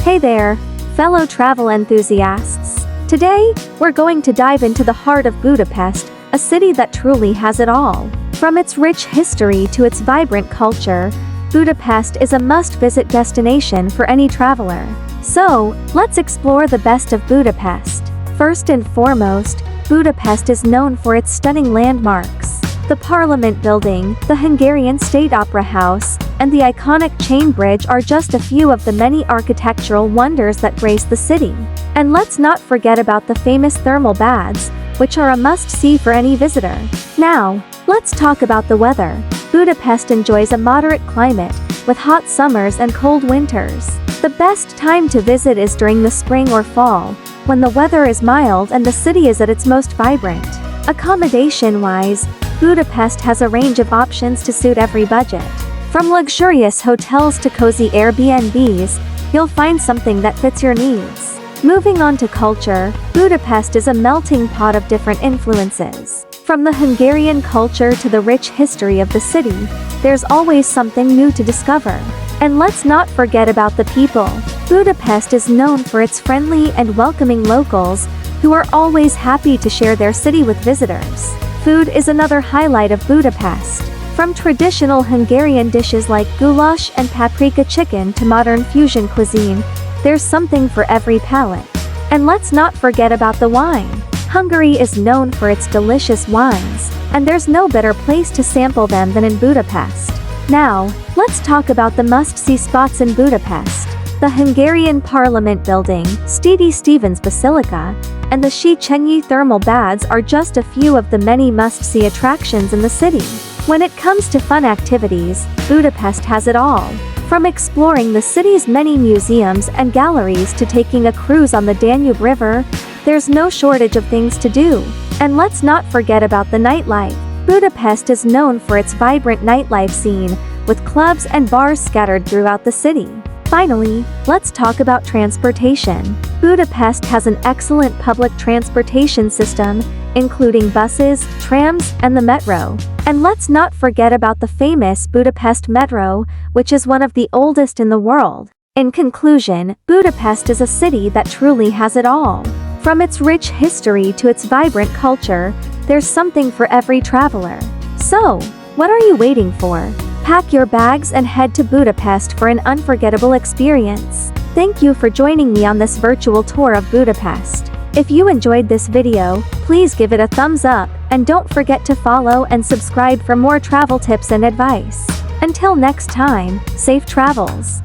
Hey there, fellow travel enthusiasts. Today, we're going to dive into the heart of Budapest, a city that truly has it all. From its rich history to its vibrant culture, Budapest is a must-visit destination for any traveler. So, let's explore the best of Budapest. First and foremost, Budapest is known for its stunning landmarks. The Parliament Building, the Hungarian State Opera House, and the iconic Chain Bridge are just a few of the many architectural wonders that grace the city. And let's not forget about the famous thermal baths, which are a must-see for any visitor. Now, let's talk about the weather. Budapest enjoys a moderate climate, with hot summers and cold winters. The best time to visit is during the spring or fall, when the weather is mild and the city is at its most vibrant. Accommodation-wise, Budapest has a range of options to suit every budget. From luxurious hotels to cozy Airbnbs, you'll find something that fits your needs. Moving on to culture, Budapest is a melting pot of different influences. From the Hungarian culture to the rich history of the city, there's always something new to discover. And let's not forget about the people. Budapest is known for its friendly and welcoming locals, who are always happy to share their city with visitors. Food is another highlight of Budapest. From traditional Hungarian dishes like goulash and paprika chicken to modern fusion cuisine, there's something for every palate. And let's not forget about the wine. Hungary is known for its delicious wines, and there's no better place to sample them than in Budapest. Now, let's talk about the must-see spots in Budapest. The Hungarian Parliament Building, Stidi Stevens Basilica, and the Széchenyi thermal baths are just a few of the many must-see attractions in the city. When it comes to fun activities, Budapest has it all. From exploring the city's many museums and galleries to taking a cruise on the Danube River, there's no shortage of things to do. And let's not forget about the nightlife. Budapest is known for its vibrant nightlife scene, with clubs and bars scattered throughout the city. Finally, let's talk about transportation. Budapest has an excellent public transportation system, including buses, trams, and the metro. And let's not forget about the famous Budapest Metro, which is one of the oldest in the world. In conclusion, Budapest is a city that truly has it all. From its rich history to its vibrant culture, there's something for every traveler. So, what are you waiting for? Pack your bags and head to Budapest for an unforgettable experience. Thank you for joining me on this virtual tour of Budapest. If you enjoyed this video, please give it a thumbs up, and don't forget to follow and subscribe for more travel tips and advice. Until next time, safe travels.